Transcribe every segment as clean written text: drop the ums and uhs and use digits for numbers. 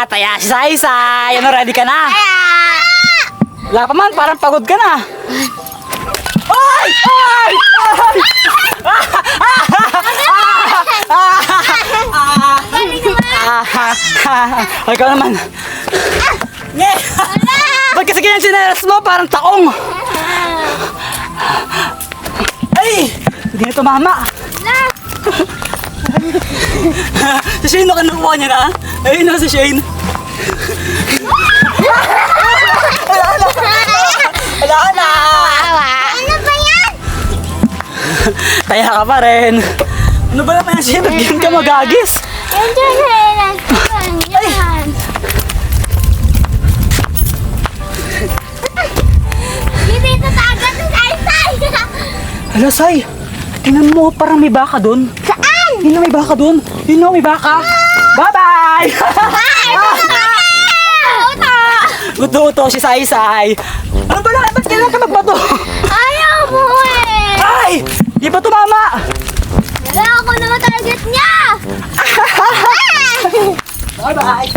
Taya si Saysay. Ano, ready ka na? Wala pa man, parang pagod ka na. Ay! Ay! Ay! Ikaw naman. Nge! Ba't kasi ganyan sinelas mo? Parang taong. Ay! Hindi na tumama. Si Shane, baka nakuha niya na. Ayun na si Shane. Wala na. Ano ba yan? Taya ka pa rin. Ano ba naman yan, Shane? Nagiging ka magagis. Yan dyan. Yan. Hindi tatagat ng Saysay. Hala, Say. Tingnan mo, parang may baka dun. Saan? Yun na, may baka dun. Yun na, may baka. Bye-bye! Uto-uto si Saysay. Ano ba lang? Ba't kailan ka magbato? Ayaw mo eh. Ay! Di ba tumama? Wala ako na target niya. Bye-bye!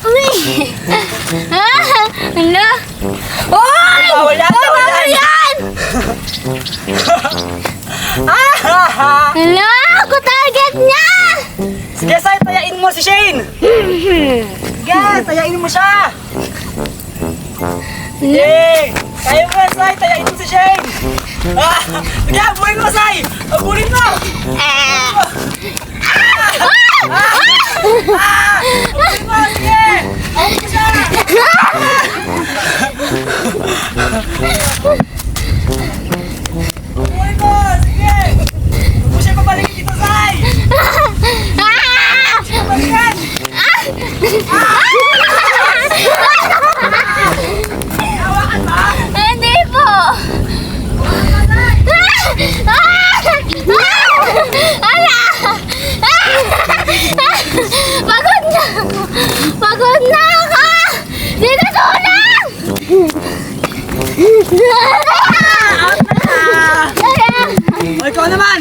Uy! Hala? Oy! Wala na, wala na. Yan! Hala! Ako target niya! Sige, Say, tayain mo si Shane. Sige, tayain mo siya. Sige, kaya mo yan, Say. Tayain mo si Shane. Sige, abuhin mo, Say. Abuhin mo. Abuhin mo, sige. Abuhin mo siya. Abuhin mo, sige. Huwag mo siya pabalik dito, Say. Balikan. Hawakan ba? Hindi po! Ala! Pagod na ako! Pagod na ako! Dito tulong! O, ikaw naman.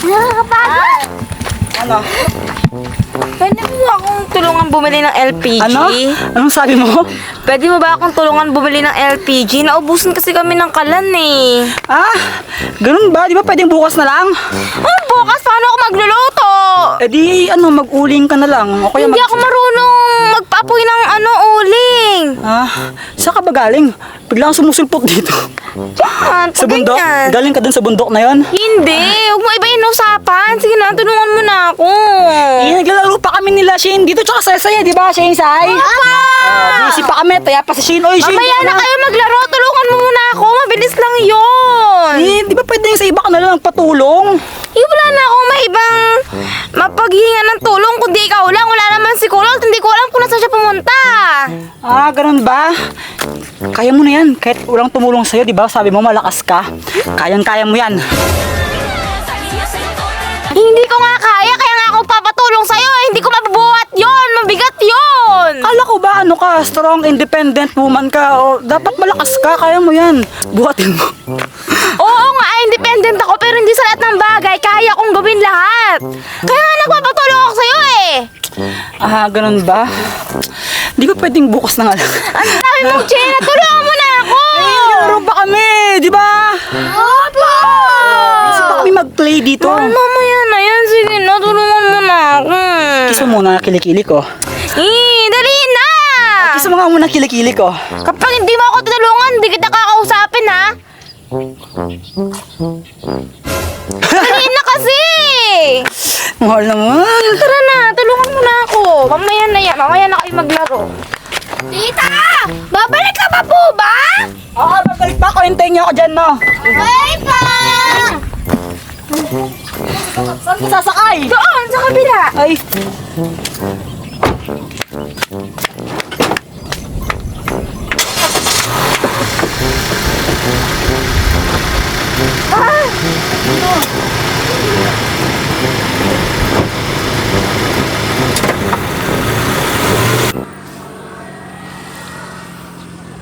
Nakakapagod! Ano? Pwede mo ba akong tulungan bumili ng LPG? Ano? Anong sabi mo? Pwede mo ba akong tulungan bumili ng LPG? Naubusan kasi kami ng kalan eh. Ganun ba? Di ba pwedeng bukas na lang? Oh, bukas paano ako magluluto? Eh di, mag-uling ka na lang. O kaya Hindi ako marunong magpaapoy ng uling. Saan ka ba galing? Biglang sumusulpot dito. Diyan, Sa bundok? ganyan. Galing ka dun sa bundok na yon? Hindi, huwag mo ibayin na usapan. Sige na, tulungan mo na ako. Naglalaro pa kami nila Shane dito tsaka Saysay, di ba Shane Say? Busy pa kami, taya pa si Shane. Oy, Shane, Mamaya baka na kayo maglaro, tulungan mo muna ako. Mabilis lang yun. Di ba pwedeng sa iba ka na lang patulong? Wala na akong maibang mapaghinga ng tulong kundi ikaw lang. Wala naman si Kulot. Hindi ko alam kung nasaan siya pumunta. Ganun ba? Kaya mo na yan. Kahit walang tumulong sa'yo, di ba? Sabi mo malakas ka. Kayang-kaya mo yan. Hindi ko nga kaya, kaya nga ako papatulong sa'yo. Hindi ko mabubuhat yon. Mabigat yon. Kala ko ba ano ka? Strong, independent woman ka. O dapat malakas ka. Kaya mo yan. Buhatin mo. Oo nga, independent ako pero hindi sa lahat ng bagay. Kaya kong gawin lahat. Kaya nga nagpapatulong ako sa'yo eh. Ganun ba? Di ba pwedeng bukas na nga lang? Ang sabi mo, Chena, tulungan mo na ako. Naglalaro pa kami, di ba? Opo! Kasi pa kami mag-play dito. Mamaya na yan. Sige na, tulungan mo na ako. Kiso muna kilikili ko. Dali na! Kiso mo nga muna kilikili ko. Kapag hindi mo ako tulungan, hindi kita kakausapin, ha? Dali na kasi! Mahal naman. Tara na, tulungan mo na ako. Mamaya na yan, mamaya na kayo maglaro. Tita! Babalik ka pa po ba? Babalik pa. Hintayin niyo ako dyan, no? Bye pa! Saan ka sasakay? Doon, sa kabila. Ay.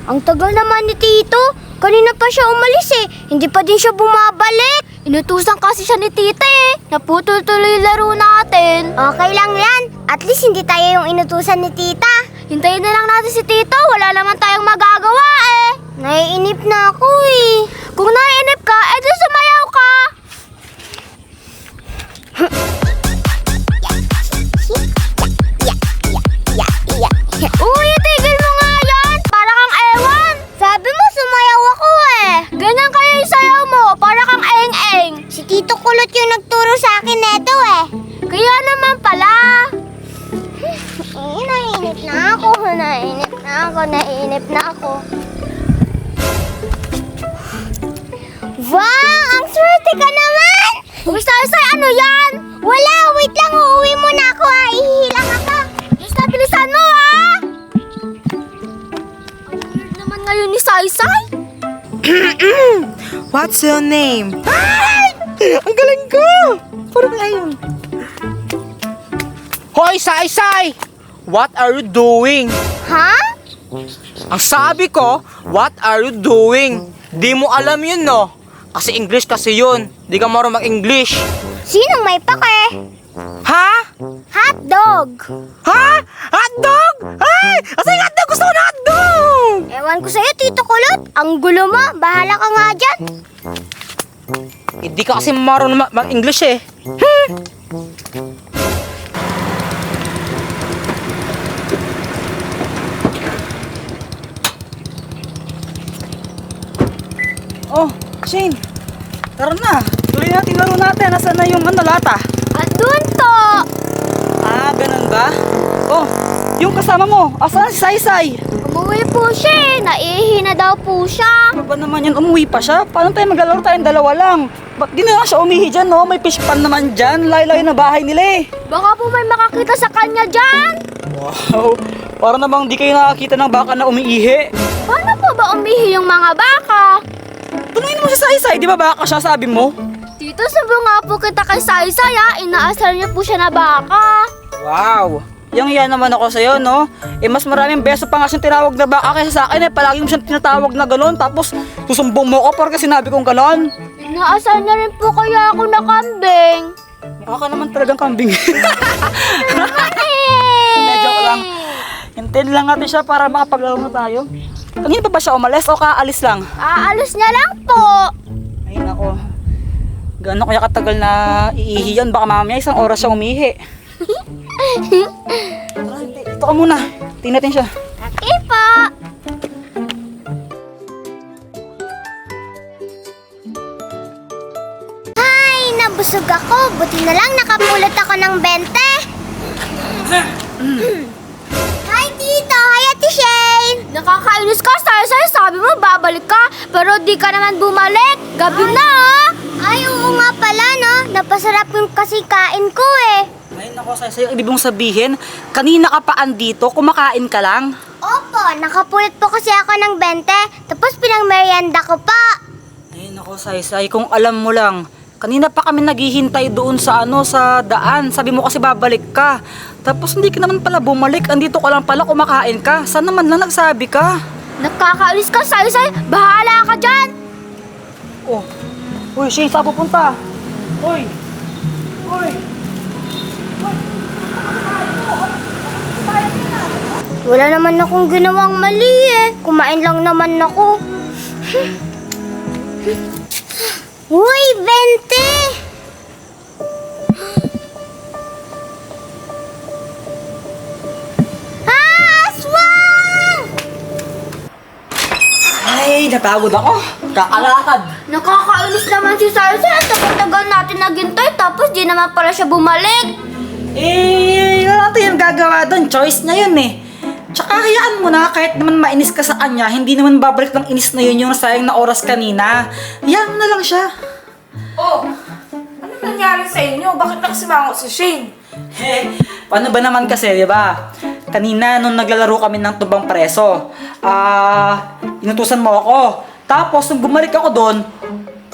Ang tagal naman ni Tito. Kanina pa siya umalis eh. Hindi pa din siya bumabalik. Inutusan kasi siya ni tita eh. Naputol tuloy yung laro natin. Okay lang yan. At least hindi tayo yung inutusan ni tita. Hintayin na lang natin si tito. Wala naman tayong magagawa eh. Naiinip na ako eh. Kung naiinip ka, edi sumayaw ka. Uy, tigil mo nga yan! Para kang ewan! Sabi mo, sumayaw ako eh! Ganyan kaya yung sayaw mo, para kang eng-eng! Si Tito Kulot yung nagturo sa akin neto eh! Kaya naman pala! Naiinip na ako, naiinip na ako, naiinip na ako. Wow! Ang swerte ka naman! Uy, Saysay, ano yan? Wala, wait lang, uuwi muna ako ha, ihihilang ako. Basta, bilisan mo ha! Weird naman ngayon ni Saysay. What's your name? Ay! Ang galing ko! Parang ayun. Hoy, Saysay! What are you doing? Ha? Ang sabi ko, what are you doing? Di mo alam yun, no? Kasi English kasi yun. Di ka marunong mag-English. Sinong may pake? Ha? Hotdog. Ha? Hotdog? Ay! Asay hotdog! Gusto ko na hotdog! Ewan ko sa'yo, Tito Kulot. Ang gulo mo. Bahala ka nga dyan. Hindi ka kasi marunong mag-English eh. Oh, Shane. Tara na. Tuloy natin laro natin. Nasaan na yung lata? At dun to. Ah, ganun ba? Oh, yung kasama mo. Asan si Saysay? Umuwi po siya eh. Naihi na daw po siya. Ano ba naman yan? Umuwi pa siya? Paano tayo maglalaro tayong dalawa lang? Ba't di na lang siya umihi dyan, no? May fish pan naman dyan. Layo-layo na bahay nila eh. Baka po may makakita sa kanya dyan. Wow. Para namang di kayo nakakita ng baka na umiihi. Paano po ba umihi yung mga baka? Tanungin mo si Saysay. Di ba baka siya sabi mo? Tito, sabi nga po kita kay Saysay ha. Inaasar niya po siya na baka. Wow. Yang yan naman ako sa'yo, no? Eh, mas maraming beso pa nga siyang tinawag na baka kaysa sa akin eh. Palagi mo siyang tinatawag na gano'n. Tapos, susumbong mo ko porque sinabi kong gano'n. Inaasar niya rin po kaya ako na kambing. Mukha ka naman talagang kambing. Medyo lang. Hintayin lang natin siya para makapaglaro na tayo. Kanina pa ba siya umalis o kaalis lang? Aalis niya lang po. Ay, nako. Gano'n kaya katagal na iihi yan? Baka mamaya isang oras siya umihi. Tara, ito ka muna. Tingnan natin siya. Okay po. Ay, nabusog ako. Buti na lang nakapulot ako ng 20. Hi, Tito. Hi, Ate Shane. Nakakainis ka, Saysay. Sabi mo, babalik ka. Pero di ka naman bumalik. Gabi na, oh. Ay, oo nga pala, no? Napasarap yung kasi kain ko, eh. Ay, nako, Saysay. Yung ibig mong sabihin, kanina ka pa andito, kumakain ka lang? Opo, nakapulot po kasi ako ng 20. Tapos pinang-merienda ko pa. Ay, nako, Saysay. Kung alam mo lang, kanina pa kami naghihintay doon sa sa daan. Sabi mo kasi babalik ka. Tapos hindi ka naman pala bumalik. Andito ka lang pala, kumakain ka. Saan naman lang nagsabi ka? Nakakaalis ka, Saysay. Bahala ka dyan. Oh. Uy, Shane, saan pupunta? Uy. Uy. Wala naman akong ginawang mali eh. Kumain lang naman ako. Uy, 20! Aswang! Ay, napagod ako. Kakalakad. Nakakainis naman si Saysay. Tagal-tagal natin naghintay tapos di naman pala siya bumalik. Eh, wala tayong gagawa doon. Choice niya yun eh. Tsaka hayaan mo na, kahit naman mainis ka sa kanya, hindi naman babalik ng inis na yun yung sayang na oras kanina. Hayaan mo na lang siya. Oh, ano nangyari sa inyo? Bakit nakasimangot si Shane? Paano ba naman kasi, di ba? Kanina, nung naglalaro kami ng tubang preso, inutusan mo ako. Tapos, nung bumalik ako doon,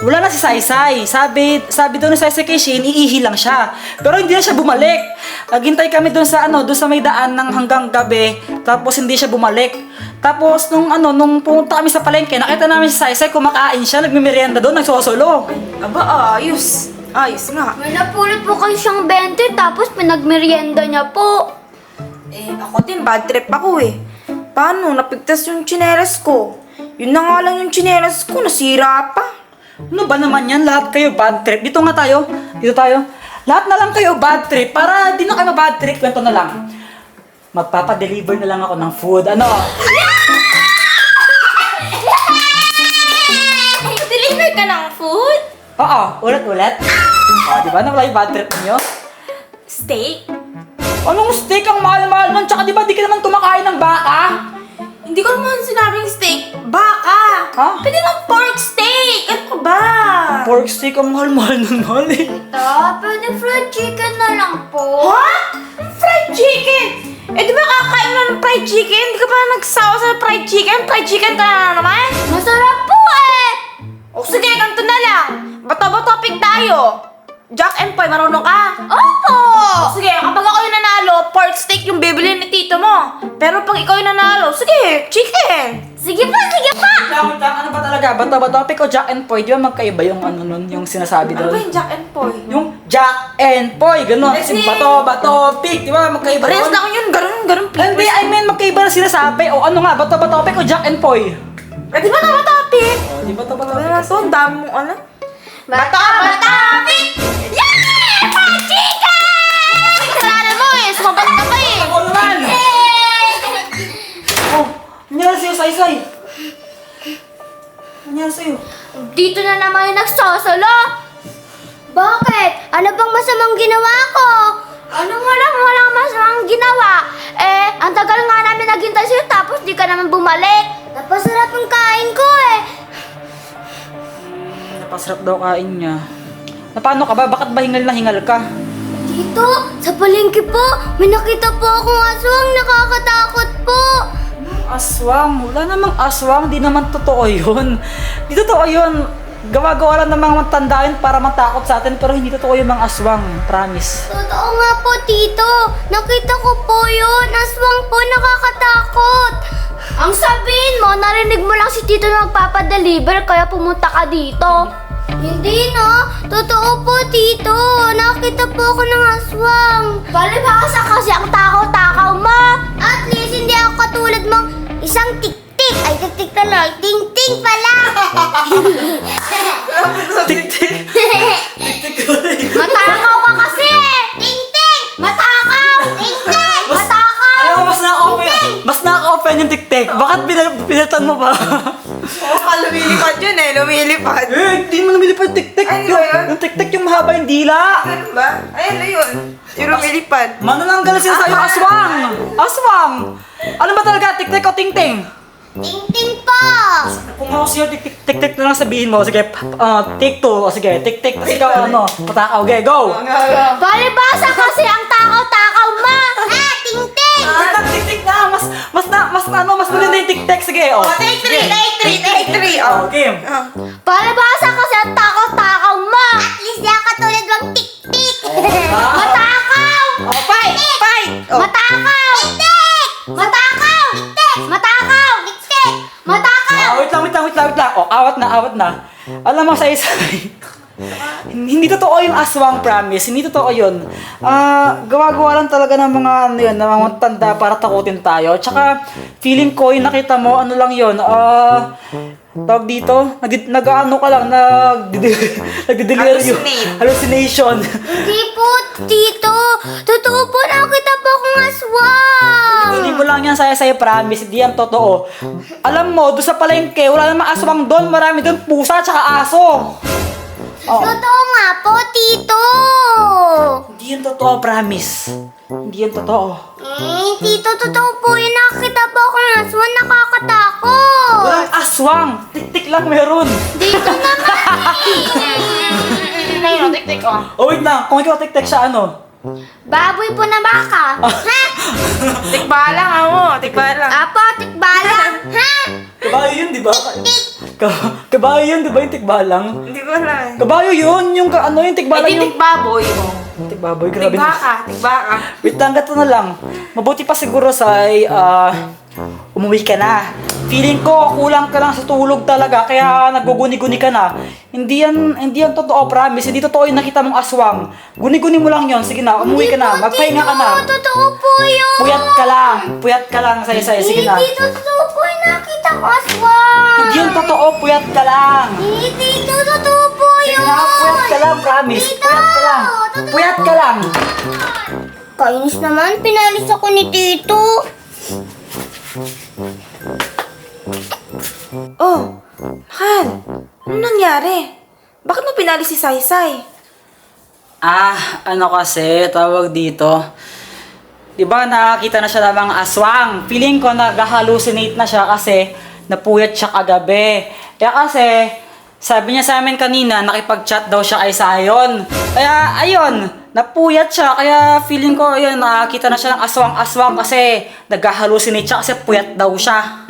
wala na si Saysay. Sabi doon ni Saysay kay Shane, iihi lang siya. Pero hindi na siya bumalik. Naghintay kami doon sa doon sa may daan ng hanggang gabi. Tapos hindi siya bumalik. Tapos nung pumunta kami sa palengke, nakita namin si Saysay kumakain siya, nagmimerienda doon, nagsosolo. Aba, ayos. Ayos nga. May napulot po kayo siyang 20 tapos pinagmerienda niya po. Eh, ako din, bad trip ako eh. Paano? Napigtas yung tsinelas ko. Yun na nga lang yung tsinelas ko, nasira pa. Ano ba naman yan? Lahat kayo bad trip. Dito nga tayo. Dito tayo. Lahat na lang kayo bad trip. Para di na kayo bad trip. Kwento na lang. Magpapadeliver na lang ako ng food. Ano? Deliver ka ng food? Oo. Ulit-ulit. Di ba? Nawala yung bad trip ninyo? Steak? Anong steak ang mahal-mahal nun? Tsaka di ba di ka naman kumakain ng baka? Hindi ko naman sinabing steak. Baka! Ha? Pwede nga pork steak! Ano ka ba? Pork steak ang mahal-mahal nun, mahal eh. Pwede fried chicken na lang po. Ha? Fried chicken! Eh, di ba kakain mo ng fried chicken? Di ka pa nagsawa sa fried chicken? Fried chicken ka na naman? Masarap po eh! O sige, ganito na lang. Bato-topic tayo. Jack and Poy, marunong ka? Opo! O sige, kapag ako yung nanalo, pork steak yung bibili ni tito mo. Pero pag ikaw yung nanalo, sige, chicken. Sige pa, sige pa! Ano ba talaga? Ba topic o Jack and Poy? Di ba magkaiba yung ano nun, yung sinasabi Ano ba doon? yung Jack and Poy? Yung Jack and Poy, gano'n. Kasi Kasi- topic, di ba? Magkaiba Parehas doon. na ako yun, ganun, Hindi, I mean, magkaiba na sinasabi. O ano nga, ba topic o Jack and Poy? Eh, di ba tama topic? O, di ba Ano topic? na to? Ang dami mong ano? Topic! Yay! Fried chicken! Kasalanan mo eh, sumabat ka pa eh. Ako naman! Oh, nangyari sa'yo, Saysay? Nangyari sa'yo? Dito na naman yung nagsosolo. Bakit? Ano bang masamang ginawa ko? Walang masamang ginawa. Eh, ang tagal nga namin naghintay sa'yo tapos di ka naman bumalik. Napasarap ang kain ko eh. Napasarap daw kain niya. Na paano ka ba? Bakit ba hingal na hingal ka? Dito, sa palengke po, may nakita po akong aswang, nakakatakot po. Aswang? Wala namang aswang. Di naman totoo yun. Di totoo yun. Gawa-gawa lang ng mga matanda yun para matakot sa atin. Pero hindi totoo yung mga aswang. Promise. Totoo nga po, Tito. Nakita ko po yun. Aswang po, nakakatakot. Ang sabihin mo, narinig mo lang si Tito na magpapadeliver kaya pumunta ka dito. Hindi no. Totoo po, Tito. Nakita po ako ng aswang. Palibhasa kasi ang takaw-takaw mo. At least hindi ako katulad mong isang tik-tik. Ay, tik-tik pala. Ting-ting pala. Tik-tik. Matakaw ka kasi eh! Ting-ting! Matakaw! Ting-ting! Matakaw! Alam mo, mas naka-open yung tik-tik. Bakit pinalitan mo pa? Oo, lumilipad yun eh, lumilipad. Eh, di mo namili pa yung tik-tik. Ay, ano yun? Yung tik-tik yung mahaba yung dila. Ano ba? Ayun na yun. Yung lumilipad. Manananggal sila sa'yo, aswang! Aswang! Ano ba talaga, tik-tik o ting-ting? Ting-ting po! Kung ako sa'yo, tik-tik na lang sabihin mo. Sige, take two. O sige, tik-tik. Tapos ikaw, ano, patakaw. Okay, go! Palibasa kasi ang takaw-takaw mo! Ah, ting-ting! Wait lang, tik-tik na. Mas maganda yung tik-tik. Sige, o. Take three. Oh. Okay. Palibasa kasi ang takaw-takaw mo! At least di ako katulad ng tik-tik! Matakaw! Fight! Oh. Matakaw! Tik-tik! Matakaw! Tik-tik! Matakaw! Tik-tik! Matakaw! Wait lang. O, awat na. Alam mo, Saysay, hindi totoo yung aswang, promise. Hindi totoo yun. Gawa-gawa lang talaga ng mga ano yun, ng mga tanda para takutin tayo. Tsaka, feeling ko yung nakita mo, ano lang yun, tawag dito, nag-ano ka lang, nagdideliryo. Hallucination. Hindi po, Tito! Totoo po, nakita po akong aswang! Hindi mo lang yan saya-saya, promise. Hindi yan totoo. Alam mo, doon sa palengke, wala namang aswang doon. Marami doon pusa tsaka aso. Oh. Totoo nga po, Tito! Hindi yan totoo, promise. Hindi yan totoo. Tito, totoo po yun. Nakita po ako ng aswang, nakakatakot! Walang aswang. Tik-tik lang meron. Dito naman! Ayun, tik-tik oh. Oh, wait lang. Kung ikaw tik-tik siya, ano? Baboy po na baka! Ha? Tikbalang ako, tikbalang. Apo, tikbalang! Ha? Kabayo yun, di ba? Kabayo yun, di ba yung tikbalang? Hindi ko alam. Kabayo yun, yung yung Eh, tikbalang di yung... tikbaboy. Oh. Tikbaboy, grabe. Tigbaka. Wait lang, gato na lang. Mabuti pa siguro sa umuwi ka na. Feeling ko, kulang ka lang sa tulog talaga, kaya naguguni-guni ka na. Hindi yan totoo, promise. Hindi totoo yung nakita mong aswang. Guni-guni mo lang yon. Sige na, umuwi ka na. Magpahinga ka na. Totoo po yun. Puyat ka lang, Saysay. Sige na. Hindi totoo po yung nakita ko aswang. Hindi yung totoo, puyat ka lang. Hindi totoo po Sige yun. na, puyat ka lang, promise. Puyat ka lang. Puyat ka lang. Kainis naman, pinalis ako ni Tito. Oh, mahal. Ano nangyari? Bakit mo pinalis si Saysay? Ano kasi, tawag dito. Diba nakakita na siya ng mga aswang? Feeling ko nag-hallucinate na siya kasi napuyat siya kagabi. Kaya kasi, sabi niya sa amin kanina, nakipag-chat daw siya kay Sayon. Kaya, ayun, napuyat siya. Kaya feeling ko, ayun, nakakita na siya ng aswang-aswang kasi nag-hallucinate siya kasi puyat daw siya.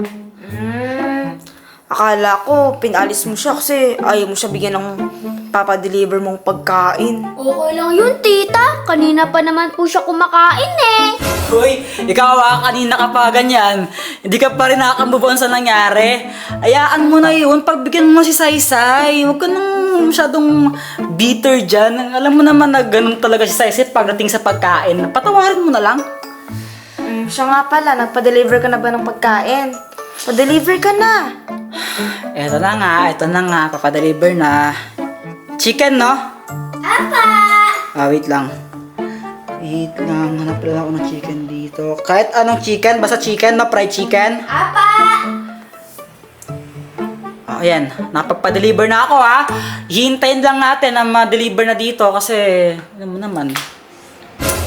Akala ko, pinalis mo siya kasi ayaw mo siya bigyan ng papadeliver mong pagkain. Okay lang yun, tita. Kanina pa naman po siya kumakain eh. Hoy, ikaw kanina ka pa ganyan. Hindi ka pa rin nakakamove on sa nangyari. Ayaan mo na yun, pagbigyan mo si Saysay. Huwag ka nang masyadong bitter dyan. Alam mo naman na ganun talaga si Saysay pagdating sa pagkain. Patawarin mo na lang. Siya nga pala, nagpa-deliver ka na ba ng pagkain? Pa-deliver ka na. Ito na nga, papadeliver na. Chicken, no? Apa! Wait lang. Hanap lang ako ng chicken dito. Kahit anong chicken, basta chicken, no? Fried chicken. Apa! Ayan, napagpa-deliver na ako, ha? Hihintayin lang natin na ma-deliver na dito kasi, alam mo naman.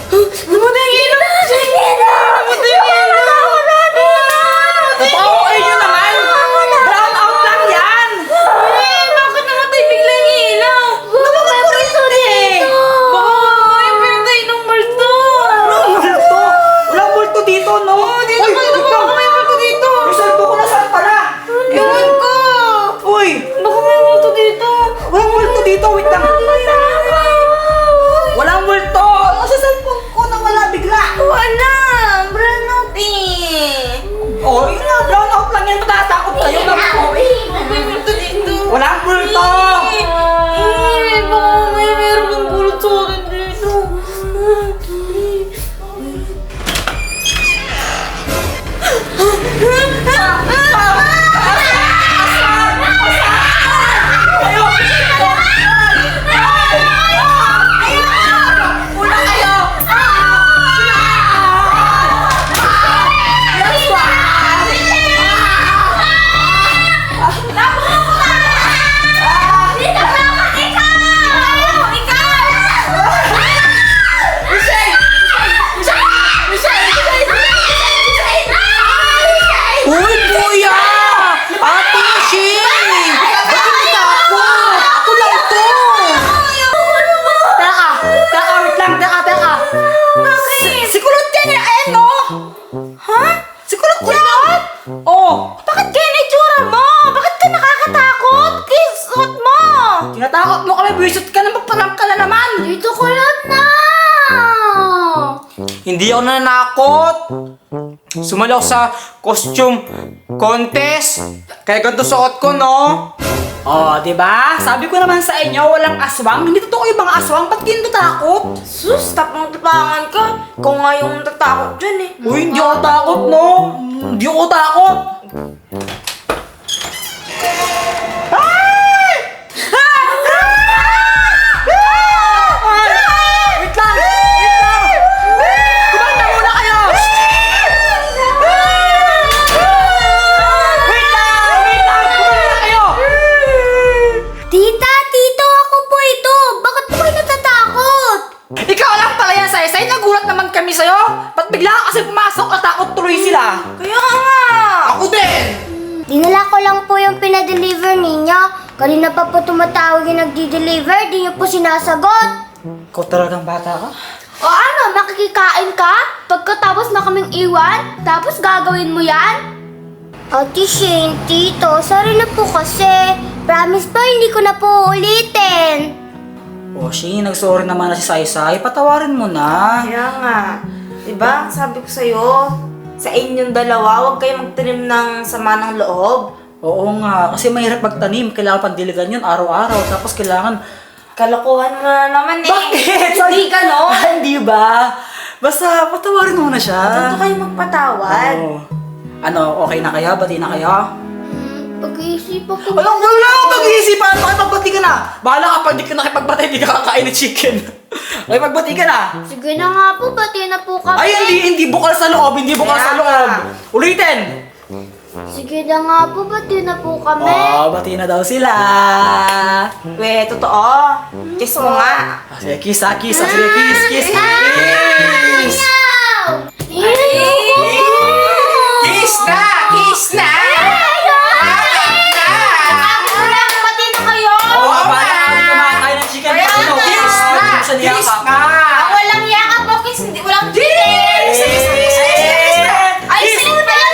Namatay yung ilaw! Namatay yung ilaw! Okay nyo naman! Brown out lang yan! Bakit namatay bigla yung ilaw? Baka may multo dito! Baka may pinatay ng multo! Walang multo! Walang multo dito, no? Dito Uy, kayo wait baka lang. may multo dito! Yung cellphone ko nasaan pala? Ewan ko! Uy! Baka may multo dito! Walang multo dito, wait lang. Walang multo! Nasa cellphone ko nawala bigla. Wala! Brand out eh! Oh, yun nga, brown out lang yan. Matatakot kayo. May multo dito! Walang multo! Baka may meron ng bulot sa akin dito! Uy, kuya! Ate Shane! Bakit natakot? Ako lang to! Teka, wait lang, Si Kulot yan eh, no? Ha? Si Kulot yan? Oh, Bakit kaya na mo? Bakit ka nakakatakot? Kisot mo! tinatakot mo kami, buwisot ka na, magparang ka na naman. Dito kulot na! Hindi ako nanakot. Sumali ako sa costume contest. Kaya ganito suot ko, no? Oh, di ba? Sabi ko naman sa inyo, walang aswang. Hindi totoo yung mga aswang. Ba't kayo natakot? Sus, tapang tapangan ka. Ikaw nga yung natatakot dyan eh. Uy, hindi ako takot, no? Hindi ako takot. Ay! Wait lang! Kumanta muna kayo! Wait lang! Kumanta kayo! Tita, tito, ako po ito. Bakit po kayo natatakot? Ikaw lang pala yan, Saysay. Nagulat naman kami sa'yo. Ba't bigla ka kasi pumasok? Natakot tuloy sila. Kaya nga! Ako din! Dinala ko lang po yung pinadeliver ninyo. Kanina pa po tumatawag yung nagdi-deliver, di niyo po sinasagot. Ikaw talagang bata ka? O ano, makikikain ka? Pagkatapos na kaming iwan, tapos gagawin mo yan? Ate Shane, Tito, sorry na po kasi. Promise po, hindi ko na po ulitin. Oh, Shane, nagsorry naman na si Saysay. Patawarin mo na. Kaya nga. Diba? Sabi ko sa'yo. sa inyong dalawa, huwag kayong magtanim ng sama ng loob. Oo nga, kasi mahirap magtanim. Kailangan pandiligan yun araw-araw. Tapos kailangan... Kalokohan mo na naman eh. Bakit? Hindi ganon. Hindi ba? Basta patawarin mo na siya. Huwag kayong magpatawad. Oo. Ano, okay na kaya? Bati na kaya? Pag-iisipan ko. Alam mo, wala akong pag-iisipan. Makipagbati ka na. Bahala ka pag di ka nakipagbati, di ka kakain ng chicken. Makipagbati ka na. Sige na nga po, bati na po kami. Ay, hindi bukal sa loob. Hindi bukal sa loob. Ulitin. Sige na nga po, bati na po kami. Oh, bati na daw sila. We, totoo. Kiss mo nga. Sige, kiss ha, kiss ha. Sige, kiss, kiss, kiss. Kiss na! Kiss na! Pati na kayo. Oo, bahala ka rin kumakain ng chicken. Ano, kiss na. Kiss na! Walang yaka po, kiss. Hindi, walang kiss. Ay, sige pa yan.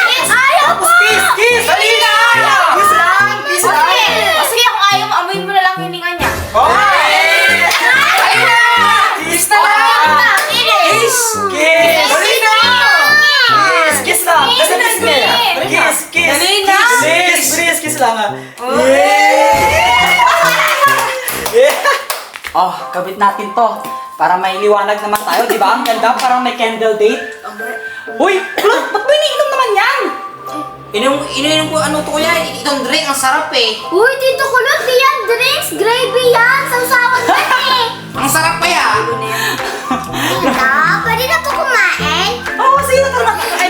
Kiss. Ayaw po. Kiss, kiss. Dali na. Kiss lang, kiss O, lang. sige. O, sige, kung ayaw mo, amoyin mo na lang hininga niya. Kiss na lang. Kiss. Kiss. Dali na. Kiss, kiss lang. Kiss Kasi na, kiss niya. sige. Kiss, kiss. Dali na. Kiss, please, kiss lang ha. Yeah. Oh, kabit natin to. Para may liwanag naman tayo, di ba? Ang ganda, parang may candle date. Uy, ba't ba iniinom naman yan? Ininom ko ano to kuya, itong drink, ang sarap eh. Uy, Tito Kulot, di yan drinks. Gravy yan. Sausawan yan eh. Ang sarap pa yan. Tita, pwede na po kumain? Oh, sige na, tara na.